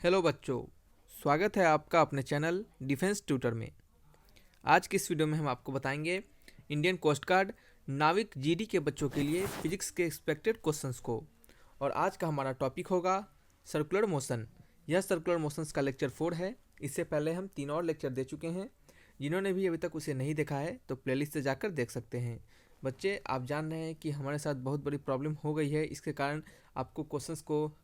Hello बच्चों, स्वागत है आपका अपने चैनल डिफेंस ट्यूटर में। आज की इस वीडियो में हम आपको बताएंगे इंडियन कोस्ट गार्ड नाविक जीडी के बच्चों के लिए फिजिक्स के एक्सपेक्टेड क्वेश्चंस को। और आज का हमारा टॉपिक होगा सर्कुलर मोशन। यह सर्कुलर मोशंस का लेक्चर 4 है। इससे पहले हम 3 और लेक्चर दे चुके हैं। जिन्होंने भी अभी तक उसे नहीं देखा है तो प्लेलिस्ट से जाकर देख सकते हैं। बच्चे, आप जान रहे हैं कि हमारे साथ बहुत बड़ी प्रॉब्लम हो गई है, इसके कारण आपको क्वेश्चंस को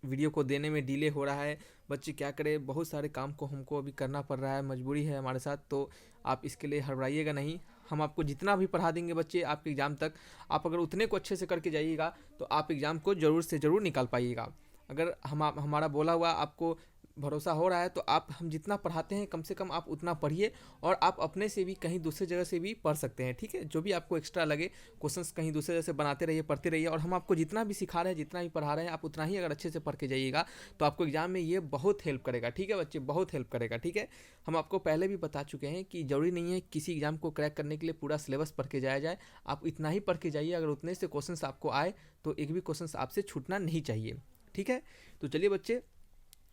वीडियो को देने में डिले हो रहा है। बच्चे क्या करें, बहुत सारे काम को हमको अभी करना पड़ रहा है, मजबूरी है हमारे साथ, तो आप इसके लिए हड़बड़ाइएगा नहीं। हम आपको जितना भी पढ़ा देंगे बच्चे आपके एग्ज़ाम तक, आप अगर उतने को अच्छे से करके जाइएगा तो आप एग्ज़ाम को ज़रूर से ज़रूर निकाल पाइएगा। अगर हमारा बोला हुआ आपको भरोसा हो रहा है तो आप हम जितना पढ़ाते हैं कम से कम आप उतना पढ़िए, और आप अपने से भी कहीं दूसरे जगह से भी पढ़ सकते हैं। ठीक है, जो भी आपको एक्स्ट्रा लगे क्वेश्चंस कहीं दूसरे जगह से बनाते रहिए, पढ़ते रहिए, और हम आपको जितना भी सिखा रहे हैं, जितना भी पढ़ा रहे हैं, आप उतना ही अगर अच्छे से पढ़ के जाइएगा तो आपको एग्जाम में ये बहुत हेल्प करेगा। ठीक है बच्चे, बहुत हेल्प करेगा। ठीक है, हम आपको पहले भी बता चुके हैं कि ज़रूरी नहीं है किसी एग्जाम को क्रैक करने के लिए पूरा सिलेबस पढ़ के जाया जाए। आप इतना ही पढ़ के जाइए, अगर उतने से क्वेश्चन आपको आए तो एक भी क्वेश्चन आपसे छूटना नहीं चाहिए। ठीक है, तो चलिए बच्चे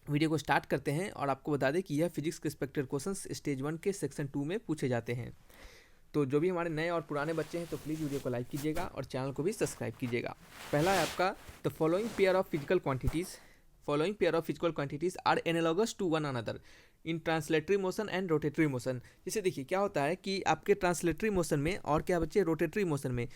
वीडियो को स्टार्ट करते हैं, और आपको बता दें कि यह फिजिक्स के एक्सपेक्टेड क्वेश्चंस स्टेज 1 के सेक्शन 2 में पूछे जाते हैं। तो जो भी हमारे नए और पुराने बच्चे हैं तो प्लीज़ वीडियो को लाइक कीजिएगा और चैनल को भी सब्सक्राइब कीजिएगा। पहला है आपका the following pair of physical quantities are analogous to one another in translatory motion and rotatory motion. जैसे देखिए क्या होता है कि आपके ट्रांसलेटरी मोशन में और क्या बच्चे रोटेटरी मोशन में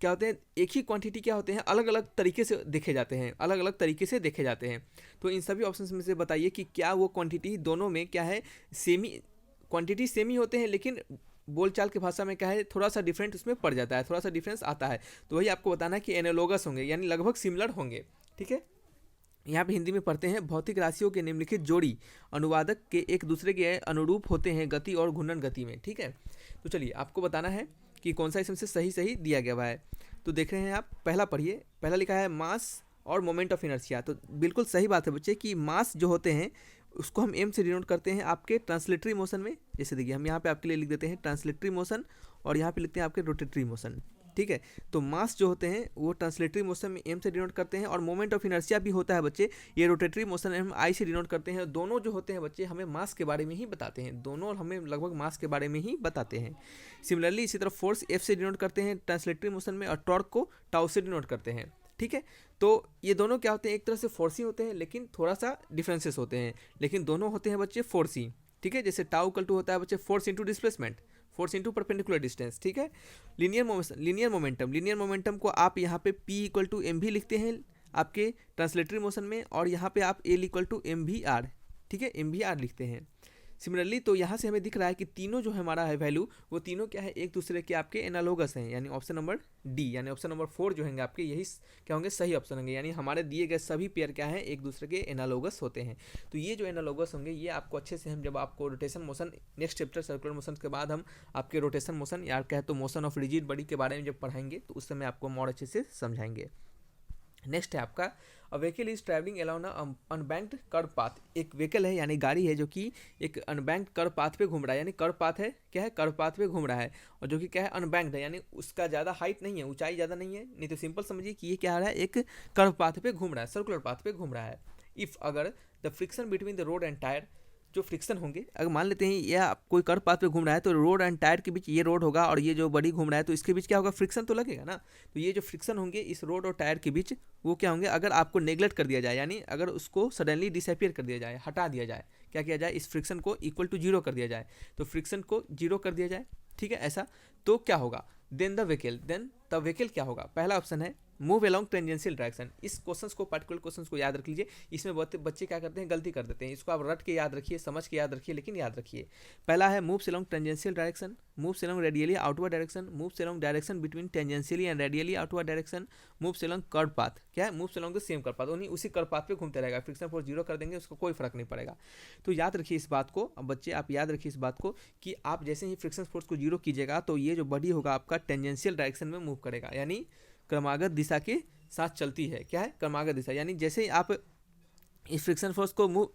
क्या होते हैं, एक ही क्वांटिटी क्या होते हैं, अलग अलग तरीके से देखे जाते हैं, अलग अलग तरीके से देखे जाते हैं। तो इन सभी ऑप्शंस में से बताइए कि क्या वो क्वांटिटी दोनों में क्या है, सेमी क्वांटिटी सेम ही होते हैं, लेकिन बोलचाल की भाषा में क्या है, थोड़ा सा डिफरेंट उसमें पड़ जाता है, थोड़ा सा डिफरेंस आता है। तो वही आपको बताना है कि एनालॉगस होंगे, यानी लगभग सिमिलर होंगे। ठीक है, यहाँ पे हिंदी में पढ़ते हैं, भौतिक राशियों के निम्नलिखित जोड़ी अनुवादक के एक दूसरे के अनुरूप होते हैं गति और घूर्णन गति में। ठीक है, तो चलिए आपको बताना है कि कौन सा इसमें से सही सही दिया गया हुआ है। तो देख रहे हैं आप, पहला पढ़िए। पहला लिखा है मास और मोमेंट ऑफ इनर्शिया। तो बिल्कुल सही बात है बच्चे कि मास जो होते हैं उसको हम एम से डिनोट करते हैं आपके ट्रांसलेटरी मोशन में। जैसे देखिए हम यहाँ पे आपके लिए लिख देते हैं ट्रांसलेटरी मोशन, और यहाँ पे लिखते हैं आपके रोटेटरी मोशन। ठीक है, तो मास जो होते हैं वो ट्रांसलेटरी मोशन में एम से डिनोट करते हैं, और मोमेंट ऑफ इनर्शिया भी होता है बच्चे, ये रोटेटरी मोशन में हम आई से डिनोट करते हैं। दोनों जो होते हैं बच्चे हमें मास के बारे में ही बताते हैं, दोनों हमें लगभग मास के बारे में ही बताते हैं। सिमिलरली इसी तरह फोर्स एफ से डिनोट करते हैं ट्रांसलेटरी मोशन में, और टॉर्क को टाउ से डिनोट करते हैं। ठीक है, तो ये दोनों क्या होते हैं, एक तरह से फोर्स ही होते हैं, लेकिन थोड़ा सा डिफरेंसेस होते हैं, लेकिन दोनों होते हैं बच्चे फोर्स ही। ठीक है, जैसे टाउ इक्वल टू होता है बच्चे force into displacement, force into perpendicular distance. ठीक है, लीनियर मोमेंटम को आप यहाँ पे पी इक्वल टू एम भी लिखते हैं आपके ट्रांसलेटरी मोशन में, और यहाँ पे आप एल इक्वल टू एम भी आर, ठीक है, एम भी आर लिखते हैं। सिमिलरली तो यहाँ से हमें दिख रहा है कि तीनों जो हमारा है वैल्यू, वो तीनों क्या है, एक दूसरे के आपके एनालोगस हैं, यानी ऑप्शन नंबर डी, यानी ऑप्शन नंबर 4 जो होंगे आपके, यही क्या होंगे, सही ऑप्शन होंगे। यानी हमारे दिए गए सभी पेयर क्या है, एक दूसरे के एनालोगस होते हैं। तो ये जो एनालोगस होंगे ये आपको अच्छे से, हम जब आपको rotation motion next chapter circular motion के बाद हम आपके रोटेशन मोशन या कहे तो मोशन ऑफ रिजिड बॉडी के बारे में जब पढ़ाएंगे तो उस समय आपको और अच्छे से समझाएंगे। नेक्स्ट है आपका a vehicle is travelling along unbanked curve path. एक व्हीकल है यानी गाड़ी है जो कि एक अनबैंक्ड कर्व पाथ पे घूम रहा है, यानी कर्व पाथ है, क्या है, कर्व पाथ पे घूम रहा है, और जो कि क्या है, अनबैंक्ड है, यानी उसका ज़्यादा हाइट नहीं है, ऊंचाई ज़्यादा नहीं है। नहीं तो सिंपल समझिए कि ये क्या हो रहा है, एक कर्व पाथ पे घूम रहा है, सर्कुलर पाथ पे घूम रहा है। इफ़ अगर the friction between the road and tyre, जो फ्रिक्शन होंगे, अगर मान लेते हैं यह कोई कर्व पाथ पे घूम रहा है तो रोड एंड टायर के बीच, ये रोड होगा और ये जो बड़ी घूम रहा है, तो इसके बीच क्या होगा, फ्रिक्शन तो लगेगा ना। तो ये जो फ्रिक्शन होंगे इस रोड और टायर के बीच, वो क्या होंगे, अगर आपको नेग्लेक्ट कर दिया जाए, यानी अगर उसको सडनली डिसअपियर कर दिया जाए, हटा दिया जाए, क्या किया जाए, इस फ्रिक्शन को इक्वल टू जीरो कर दिया जाए, तो फ्रिक्शन को जीरो कर दिया जाए। ठीक है, ऐसा तो क्या होगा, देन द व्हीकल क्या होगा, पहला ऑप्शन है मूव अलोंग टेंजेंशियल डायरेक्शन। इस क्वेश्चन को, पर्टिकुलर क्वेश्चन को याद रख लीजिए, इसमें बहुत बच्चे क्या करते हैं, गलती कर देते हैं। इसको आप रट के याद रखिए, समझ के याद रखिए, लेकिन याद रखिए। पहला है moves along tangential direction, moves along radially outward direction, moves along direction between tangentially and radially outward direction, moves along curve path, क्या है, moves along the same curve path, उन्हीं उसी कर्व पाथ पे घूमते रहेगा, फ्रिक्शन फोर्स जीरो कर देंगे, उसको कोई फर्क नहीं पड़ेगा। तो याद रखिए इस बात को, अब बच्चे आप याद रखिए इस बात को कि आप जैसे ही फ्रिक्शन फोर्स को जीरो कीजिएगा तो ये जो बॉडी होगा आपका टेंजेंशियल डायरेक्शन में मूव करेगा, यानी क्रमागत दिशा के साथ चलती है, क्या है, क्रमागत दिशा, यानी जैसे ही आप इस फ्रिक्शन फोर्स को मूव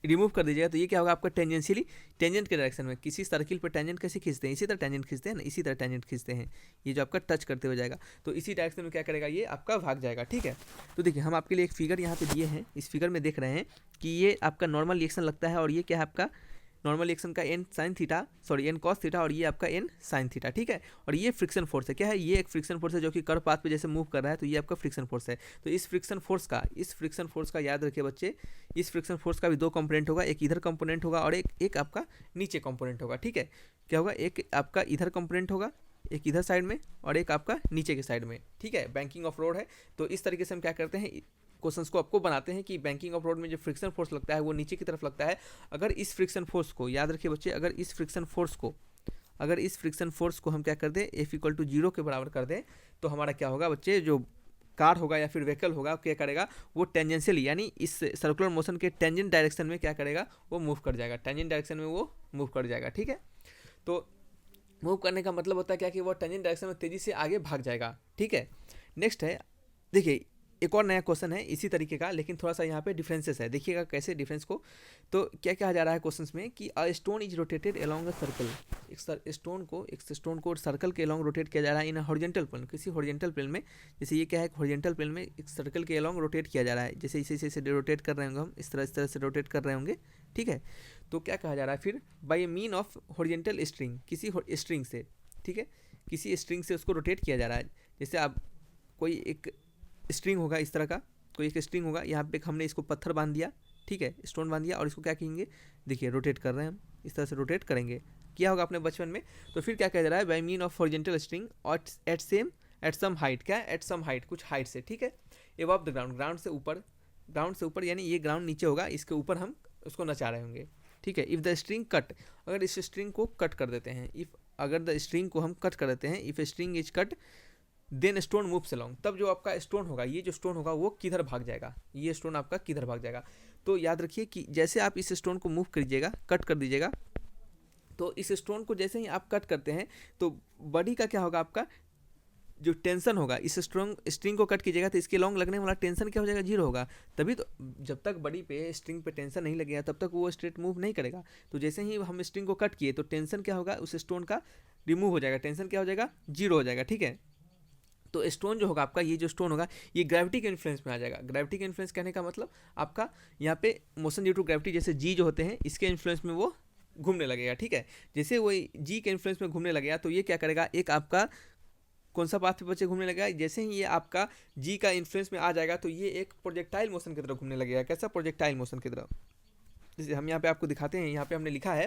रिमूव कर दीजिएगा तो ये क्या होगा आपका टेंजेंशियली टेंजेंट के डायरेक्शन में, किसी सर्किल पर टेंजेंट कैसे खींचते हैं, इसी तरह टेंजेंट खींचते हैं ना, इसी तरह टेंजेंट खींचते हैं, ये जो आपका टच करते हो जाएगा तो इसी डायरेक्शन में क्या करेगा ये आपका भाग जाएगा। ठीक है, तो देखिए हम आपके लिए एक फिगर यहाँ पे दिए हैं, इस फिगर में देख रहे हैं कि ये आपका नॉर्मल रिएक्शन लगता है और ये क्या है आपका नॉर्मल रिएक्शन का N sine theta, sorry N cos theta, और ये आपका एन साइन थीटा। ठीक है, और ये फ्रिक्शन फोर्स है, क्या है ये एक फ्रिक्शन फोर्स है जो कि कर्व पाथ पे जैसे मूव कर रहा है, तो ये आपका फ्रिक्शन फोर्स है। तो इस फ्रिक्शन फोर्स का याद रखिए बच्चे, इस फ्रिक्शन फोर्स का भी दो कंपोनेंट होगा, एक इधर कंपोनेंट होगा और एक आपका नीचे कंपोनेंट होगा। ठीक है, क्या होगा, एक आपका इधर कंपोनेंट होगा, एक इधर साइड में और एक आपका नीचे के साइड में। ठीक है, बैंकिंग ऑफ रोड है, तो इस तरीके से हम क्या करते हैं क्वेश्चंस को आपको बनाते हैं कि बैंकिंग ऑफ रोड में जो फ्रिक्शन फोर्स लगता है वो नीचे की तरफ लगता है। अगर इस फ्रिक्शन फोर्स को याद रखिए बच्चे, अगर इस फ्रिक्शन फोर्स को हम क्या कर दें F=0 के बराबर कर दें तो हमारा क्या होगा बच्चे, जो कार होगा या फिर व्हीकल होगा क्या करेगा वो टेंजेंशियली यानी इस सर्कुलर मोशन के टेंजेंट डायरेक्शन में क्या करेगा वो मूव कर जाएगा, टेंजेंट डायरेक्शन में वो मूव कर जाएगा। ठीक है, तो मूव करने का मतलब होता है क्या कि वो टेंजेंट डायरेक्शन में तेज़ी से आगे भाग जाएगा। ठीक है, नेक्स्ट है देखिए एक और नया क्वेश्चन है इसी तरीके का, लेकिन थोड़ा सा यहाँ पे डिफरेंसेस है, देखिएगा कैसे डिफरेंस को। तो क्या कहा जा रहा है क्वेश्चंस में कि a stone is rotated along a circle, एक स्टोन को सर्कल के अलोंग रोटेट किया जा रहा है इन हॉरिजॉन्टल प्लेन, किसी हॉरिजॉन्टल प्लेन में। जैसे ये क्या है, हॉरिजॉन्टल प्लेन में एक सर्कल के अलोंग रोटेट किया जा रहा है, जैसे इसे रोटेट कर रहे होंगे हम, इस तरह से रोटेट कर रहे होंगे। ठीक है, तो क्या कहा जा रहा है फिर, by mean of horizontal string, किसी स्ट्रिंग से, ठीक है, किसी स्ट्रिंग से उसको रोटेट किया जा रहा है। जैसे आप कोई एक स्ट्रिंग होगा इस तरह का, कोई एक स्ट्रिंग होगा, यहाँ पे हमने इसको पत्थर बांध दिया, ठीक है, स्टोन बांध दिया और इसको क्या कहेंगे, देखिए रोटेट कर रहे हैं हम, इस तरह से रोटेट करेंगे, किया होगा अपने बचपन में। तो फिर क्या कह जा रहा है, by mean of horizontal string और एट सम हाइट, क्या एट सम हाइट, कुछ हाइट से, ठीक है, एबव द ग्राउंड, ग्राउंड से ऊपर यानी ये ग्राउंड नीचे होगा, इसके ऊपर हम उसको नचा रहे होंगे। ठीक है, इफ़ द स्ट्रिंग कट, अगर इस स्ट्रिंग को कट कर देते हैं, अगर द स्ट्रिंग को हम कट कर देते हैं, if string is cut then stone moves along, तब जो आपका स्टोन होगा, ये जो स्टोन होगा वो किधर भाग जाएगा, ये स्टोन आपका किधर भाग जाएगा। तो याद रखिए कि जैसे आप इस स्टोन को मूव करिएगा, कट कर दीजिएगा, तो इस स्टोन को जैसे ही आप कट करते हैं तो बॉडी का क्या होगा, आपका जो टेंशन होगा, इस स्ट्रिंग को कट कीजिएगा तो इसके लॉन्ग लगने वाला टेंशन क्या हो जाएगा, 0 होगा। तभी तो जब तक बॉडी पे स्ट्रिंग पे टेंशन नहीं लगेगा तब तक वो स्ट्रेट मूव नहीं करेगा। तो जैसे ही हम स्ट्रिंग को कट किए तो टेंशन क्या होगा, उस स्टोन का रिमूव हो जाएगा, टेंशन क्या हो जाएगा, 0 हो जाएगा। ठीक है, तो स्टोन जो होगा आपका, ये जो स्टोन होगा ये ग्रेविटी के इन्फ्लुएंस में आ जाएगा। ग्रेविटी के इन्फ्लुएंस कहने का मतलब आपका यहाँ पे मोशन ड्यू टू ग्रेविटी, जैसे जी जो होते हैं इसके इन्फ्लुएंस में वो घूमने लगेगा। ठीक है, जैसे वो जी के इन्फ्लुएंस में घूमने लगेगा तो ये क्या करेगा, एक आपका कौन सा पाथ पे बच्चे घूमने लगेगा, जैसे ही ये आपका जी का इन्फ्लुएंस में आ जाएगा तो ये एक प्रोजेक्टाइल मोशन की तरह घूमने लगेगा। कैसा, प्रोजेक्टाइल मोशन की तरह। जैसे हम यहाँ पे आपको दिखाते हैं, यहाँ पे हमने लिखा है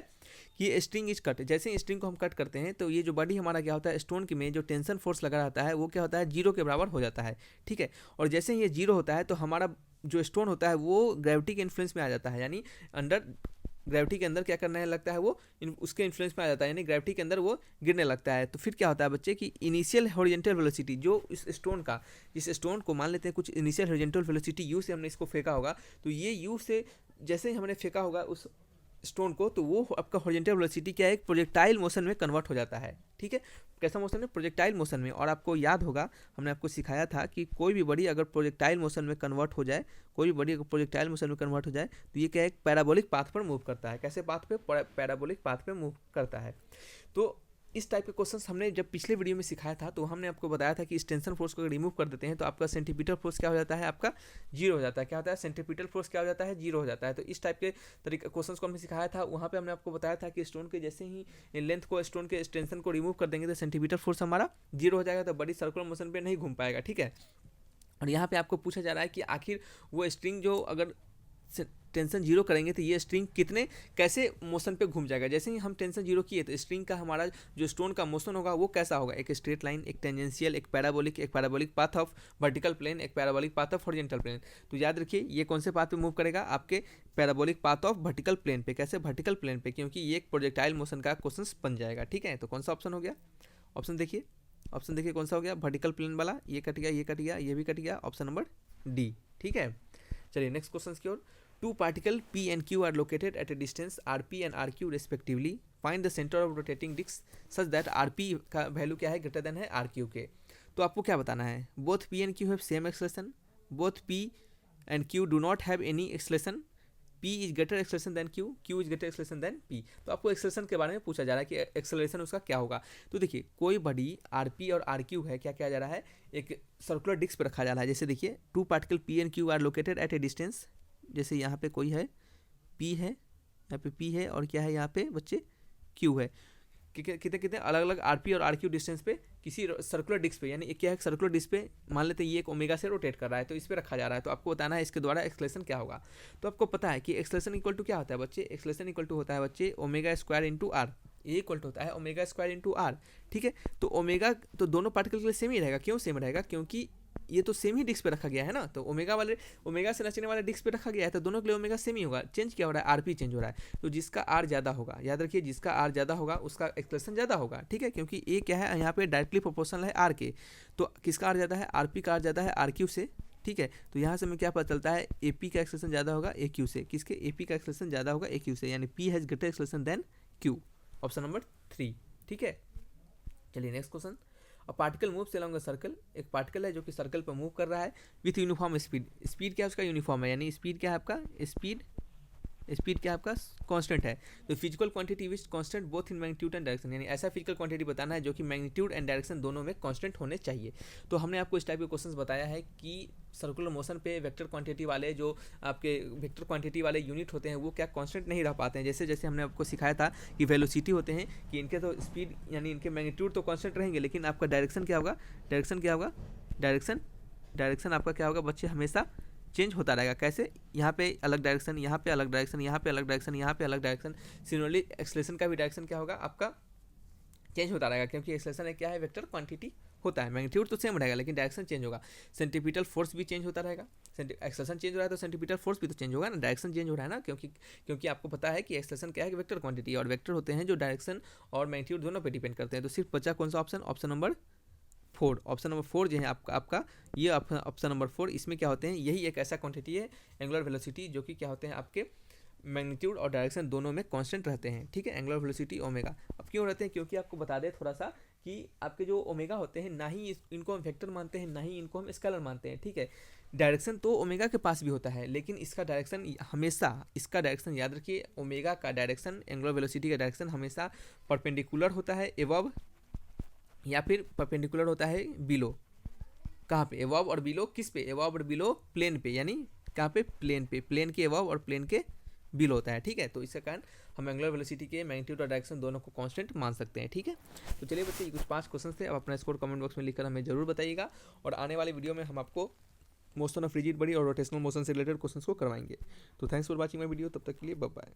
कि स्ट्रिंग इज कट, जैसे ही स्ट्रिंग को हम कट करते हैं तो ये जो बॉडी हमारा क्या होता है, स्टोन की में जो टेंशन फोर्स लगा रहता है वो क्या होता है, 0 के बराबर हो जाता है। ठीक है, और जैसे ही ये 0 होता है तो हमारा जो स्टोन होता है वो ग्रेविटी के इन्फ्लुएंस में आ जाता है, यानी अंडर ग्रेविटी के अंदर क्या करने लगता है, वो उसके इन्फ्लुएंस में आ जाता है, यानी ग्रेविटी के अंदर वो गिरने लगता है। तो फिर क्या होता है बच्चे कि इनिशियल हॉरिजॉन्टल वेलोसिटी जो इस स्टोन का, इस स्टोन को मान लेते हैं कुछ इनिशियल हॉरिजॉन्टल वेलोसिटी यू से हमने इसको फेंका होगा, तो ये यू से जैसे ही हमने फेंका होगा उस स्टोन को तो वो आपका हॉरिजॉन्टल वेलोसिटी क्या है, एक प्रोजेक्टाइल मोशन में कन्वर्ट हो जाता है। ठीक है, कैसा मोशन में, प्रोजेक्टाइल मोशन में। और आपको याद होगा हमने आपको सिखाया था कि कोई भी बॉडी अगर प्रोजेक्टाइल मोशन में कन्वर्ट हो जाए, कोई भी बॉडी अगर प्रोजेक्टाइल मोशन में कन्वर्ट हो जाए तो ये क्या है, एक पैराबोलिक पाथ पर मूव करता है। कैसे पाथ पे, पैराबोलिक पाथ पे मूव करता है। तो इस टाइप के क्वेश्चंस हमने जब पिछले वीडियो में सिखाया था तो हमने आपको बताया था कि इस टेंशन फोर्स को अगर रिमूव कर देते हैं तो आपका सेंटीपीटल फोर्स क्या हो जाता है, आपका 0 हो जाता है। क्या होता है, सेंटीपीटल फोर्स क्या हो जाता है, 0 हो जाता है। तो इस टाइप के तरीके क्वेश्चंस को हमने सिखाया था, वहाँ पे हमने आपको बताया था कि स्टोन के जैसे ही लेंथ को, स्टोन के टेंशन को रिमूव कर देंगे तो सेंटीपीटल फोर्स हमारा 0 हो जाएगा, तो बड़ी सर्कुलर मोशन पर नहीं घूम पाएगा। ठीक है, और यहाँ पे आपको पूछा जा रहा है कि आखिर वो स्ट्रिंग जो अगर टेंशन 0 करेंगे तो ये स्ट्रिंग कितने कैसे मोशन पे घूम जाएगा। जैसे ही हम टेंशन 0 किए तो स्ट्रिंग का हमारा जो स्टोन का मोशन होगा वो कैसा होगा, एक स्ट्रेट लाइन, एक टेंजेंशियल, एक parabolic path of vertical plane, एक parabolic path of horizontal plane. तो याद रखिए ये कौन से पाथ पे मूव करेगा, आपके parabolic path of vertical plane पे। कैसे, वर्टिकल प्लेन पे, क्योंकि ये एक प्रोजेक्टाइल मोशन का क्वेश्चन बन जाएगा। ठीक है, तो कौन सा ऑप्शन हो गया, ऑप्शन देखिए कौन सा हो गया, वर्टिकल प्लेन वाला, ये कट गया, ये कट गया, ये भी कट गया, ऑप्शन नंबर डी। ठीक है, चलिए नेक्स्ट क्वेश्चन की ओर। Two particles P and Q are located at a distance RP and RQ respectively. Find the center of rotating disk such that RP का वैल्यू क्या है, ग्रेटर देन है RQ के। तो आपको क्या बताना है, both P and Q have same acceleration, both P and Q do not have any acceleration, P is greater acceleration than Q, Q is greater acceleration than P। तो आपको acceleration के बारे में पूछा जा रहा है कि एक्सेलरेशन उसका क्या होगा। तो देखिए कोई बॉडी RP और RQ है, क्या किया जा रहा है, एक सर्कुलर डिस्क पे रखा जा रहा है। जैसे देखिए 2 particle P and Q are located at a distance, जैसे यहाँ पे कोई है P है, यहाँ पे P है और क्या है यहाँ पे बच्चे Q है। कितने कितने अलग अलग RP और RQ डिस्टेंस पे किसी सर्कुलर डिस्क पे, यानी क्या है सर्कुलर डिस्क पे, मान लेते हैं ये एक ओमेगा से रोटेट कर रहा है तो इस पे रखा जा रहा है। तो आपको बताना है इसके द्वारा एक्सेलरेशन क्या होगा। तो आपको पता है कि एक्सेलरेशन इक्वल टू क्या होता है बच्चे, एक्सेलरेशन इक्वल टू होता है बच्चे ओमेगा स्क्वायर इंटू आर, ये इक्वल टू होता है ओमेगा स्क्वायर इंटू आर। ठीक है, तो ओमेगा तो दोनों पार्टिकल के लिए सेम ही रहेगा। क्यों सेम रहेगा, क्योंकि ये तो सेम ही डिस्क पे रखा गया है ना, तो ओमेगा से नचने वाले डिस्क पे रखा गया है तो दोनों के लिए ओमेगा सेम ही होगा। चेंज क्या हो रहा है, आरपी चेंज हो रहा है। तो जिसका आर ज़्यादा होगा, याद रखिए जिसका आर ज़्यादा होगा उसका एक्सेलरेशन ज़्यादा होगा। ठीक है, क्योंकि ए क्या है यहाँ पे डायरेक्टली प्रोपोर्शनल है आर के। तो किसका आर ज़्यादा है, आरपी का आर ज़्यादा है आरक्यू से। ठीक है, तो यहाँ से हमें क्या पता चलता है, एपी का एक्सेलरेशन ज़्यादा होगा ए क्यू से। किसके, एपी का एक्सेलरेशन ज़्यादा होगा ए क्यू से, यानी P has greater acceleration than Q. Option number 3। ठीक है, चलिए next question. A particle moves along a circle, एक पार्टिकल है जो कि सर्कल पर मूव कर रहा है विथ यूनिफॉर्म स्पीड। स्पीड क्या है उसका, यूनिफॉर्म है, यानी स्पीड क्या है आपका, स्पीड क्या आपका कांस्टेंट है। तो physical quantity which constant both in magnitude and direction, यानी ऐसा फिजिकल क्वांटिटी बताना है जो कि मैग्नीट्यूड एंड डायरेक्शन दोनों में कांस्टेंट होने चाहिए। तो हमने आपको इस टाइप के क्वेश्चंस बताया है कि सर्कुलर मोशन पे वेक्टर क्वांटिटी वाले जो आपके वेक्टर क्वांटिटी वाले यूनिट होते हैं वो क्या कांस्टेंट नहीं रह पाते हैं। जैसे जैसे हमने आपको सिखाया था कि वेलोसिटी होते हैं कि इनके तो स्पीड यानी इनके मैग्नीट्यूड तो कांस्टेंट रहेंगे, लेकिन आपका डायरेक्शन क्या होगा, डायरेक्शन आपका क्या होगा बच्चे, हमेशा चेंज होता रहेगा। कैसे, यहाँ पे अलग डायरेक्शन, यहाँ पे अलग डायरेक्शन, यहाँ पे अलग डायरेक्शन, यहाँ पे अलग डायरेक्शन। सिमिलरली एक्सेलरेशन का भी डायरेक्शन क्या होगा आपका, चेंज होता रहेगा, क्योंकि एक्सेलरेशन क्या है, वेक्टर क्वांटिटी होता है। मैग्नीट्यूड तो सेम रहेगा लेकिन डायरेक्शन चेंज होगा। सेंटीपिटल फोर्स भी चेंज होता रहेगा, एक्सेलरेशन चेंज हो रहा है तो सेंटीपिटल फोर्स भी तो चेंज होगा ना, डायरेक्शन चेंज हो रहा है ना, क्योंकि आपको पता है कि एक्सेलरेशन क्या है कि वेक्टर क्वांटिटी, और वेक्टर होते हैं जो डायरेक्शन और मैग्नीट्यूड दोनों पर डिपेंड करते हैं। तो सिर्फ बचा कौन सा option, option number 4। Option number 4 जो है आपका ये ऑप्शन नंबर 4, इसमें क्या होते हैं, यही एक ऐसा क्वांटिटी है एंगुलर वेलोसिटी जो कि क्या होते हैं आपके मैग्नीट्यूड और डायरेक्शन दोनों में कांस्टेंट रहते हैं। ठीक है, एंगुलर वेलोसिटी ओमेगा। अब क्यों रहते हैं, क्योंकि आपको बता दें थोड़ा सा कि आपके जो ओमेगा होते हैं ना ही इनको हम वेक्टर मानते हैं ना ही इनको हम स्केलर मानते हैं। ठीक है, डायरेक्शन तो ओमेगा के पास भी होता है लेकिन इसका डायरेक्शन हमेशा, इसका डायरेक्शन याद रखिए, ओमेगा का डायरेक्शन एंगुलर वेलोसिटी का डायरेक्शन हमेशा परपेंडिकुलर होता है एबव, या फिर परपेंडिकुलर होता है बिलो। कहाँ पे, एबव और बिलो, किस पे, एबव और बिलो प्लेन पे, यानी कहाँ पे, प्लेन पे, प्लेन के एबव और प्लेन के बिलो होता है। ठीक है, तो इसके कारण हम एंगुलर वेलोसिटी के मैग्नीट्यूड और डायरेक्शन दोनों को कांस्टेंट मान सकते हैं। ठीक है, तो चलिए बच्चे ये कुछ 5 क्वेश्चन थे। अब अपना स्कोर कमेंट बॉक्स में लिखकर हमें जरूर बताइएगा, और आने वाली वीडियो में हम आपको मोशन ऑफ रिजिड बॉडी और रोटेशनल मोशन से रिलेटेड क्वेश्चंस को करवाएंगे। तो thanks for watching my video, तब तक के लिए बाय बाय।